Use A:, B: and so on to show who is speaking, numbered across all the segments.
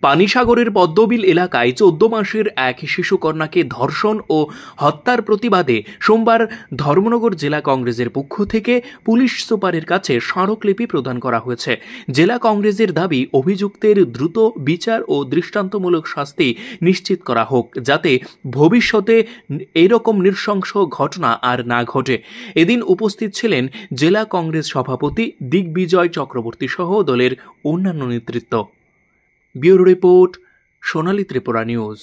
A: পানিসাগরের পদ্মবিল এলাকায় 14 মাসের এক শিশুকন্যাকে ধর্ষণ ও হত্যার প্রতিবাদে সোমবার ধর্মনগর জেলা কংগ্রেসের পক্ষ থেকে পুলিশ সুপারের কাছে স্মারকলিপি প্রদান করা হয়েছে। জেলা কংগ্রেসের দাবি, অভিযুক্তের দ্রুত বিচার ও দৃষ্টান্তমূলক শাস্তি নিশ্চিত করা হোক, যাতে ভবিষ্যতে এরকম নৃশংস ঘটনা আর না ঘটে। এদিন উপস্থিত ছিলেন জেলা কংগ্রেস সভাপতি দিগ্বিজয় চক্রবর্তী সহ দলের অন্যান্য নেতৃত্ব। ব্যুরো রিপোর্ট, সোনালী ত্রিপুরা নিউজ।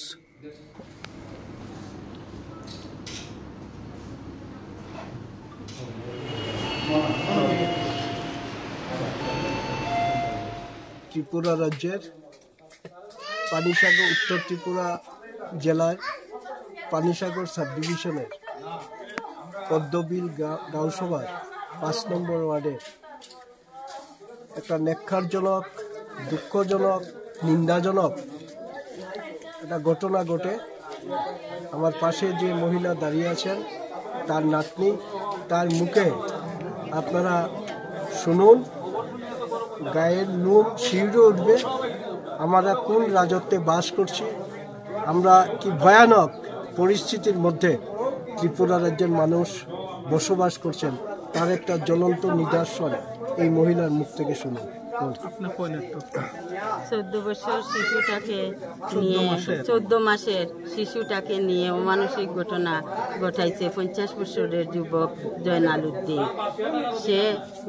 B: ত্রিপুরা রাজ্যের পানিসাগর উত্তর ত্রিপুরা জেলার পানিসাগর সাব ডিভিশনের পদ্মবিল গাঁওসভার 5 নম্বর ওয়ার্ডের একটা নেক্ষারজনক, দুঃখজনক, নিন্দাজনক একটা ঘটনা ঘটে। আমার পাশে যে মহিলা দাঁড়িয়ে আছেন, তার নাতনি, তার মুখে আপনারা শুনুন, গায়ের লোম শিউরে উঠবে। আমরা কোন রাজত্বে বাস করছি, আমরা কি ভয়ানক পরিস্থিতির মধ্যে ত্রিপুরা রাজ্যের মানুষ বসবাস করছেন, তার একটা জ্বলন্ত নিদর্শন এই মহিলার মুখ থেকে শুনুন।
C: 14 বছর শিশুটাকে নিয়ে 14 মাসের শিশুটাকে নিয়ে অমানসিক ঘটনা ঘটাইছে 50 বছরের যুবক জয়নাল উদ্দিন। সে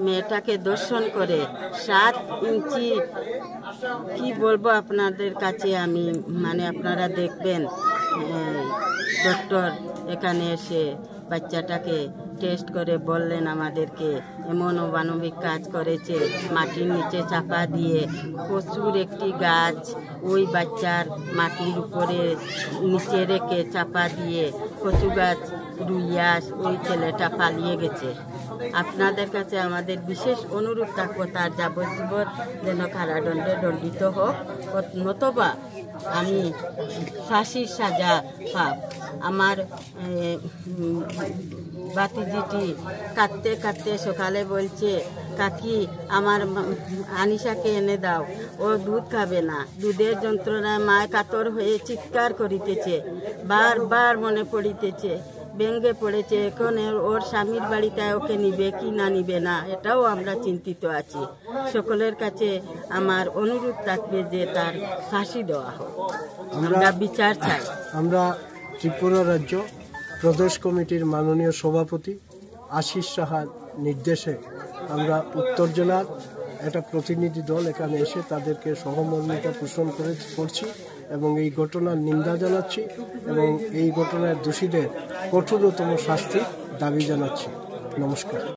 C: মেয়েটাকে দর্শন করে 7 ইঞ্চি, কি বলবো আপনাদের কাছে আমি, আপনারা দেখবেন, ডক্টর এখানে এসে বাচ্চাটাকে টেস্ট করে বললেন আমাদেরকে এমন অমানবিক কাজ করেছে। মাটির নিচে চাপা দিয়ে প্রচুর একটি গাছ ওই বাচ্চার মাটির উপরে নিচে রেখে চাপা দিয়ে কচু গাছ রুইয়া ওই ছেলেটা পালিয়ে গেছে। আপনাদের কাছে আমাদের বিশেষ অনুরোধ থাকবো, তার যাবজ্জীবন যেন কারাদণ্ডে দণ্ডিত হোক, নতবা আমি ফাঁসির সাজা পাব। আমার বাতিজিটি কাঁদতে কাঁদতে সকালে বলছে, কাকি আমার আনিশাকে এনে দাও, ও দুধ খাবে না। দুধের যন্ত্রণায় মায় কাতর হয়ে চিৎকার করিতেছে, বারবার মনে পড়িতেছে, ভেঙে পড়েছে। এখন ওর স্বামীর বাড়িতে ওকে নিবে কি না নিবে না, এটাও আমরা চিন্তিত আছি। সকলের কাছে আমার অনুরোধ থাকবে যে তার ফাঁসি দেওয়া হোক, আমরা বিচার চাই।
B: আমরা ত্রিপুরা রাজ্য প্রদেশ কমিটির মাননীয় সভাপতি আশিস সাহার নির্দেশে আমরা উত্তর জেলার একটা প্রতিনিধি দল এখানে এসে তাদেরকে সহমর্মিতা পোষণ করছি এবং এই ঘটনার নিন্দা জানাচ্ছি এবং এই ঘটনার দোষীদের কঠোরতম শাস্তি দাবি জানাচ্ছি। নমস্কার।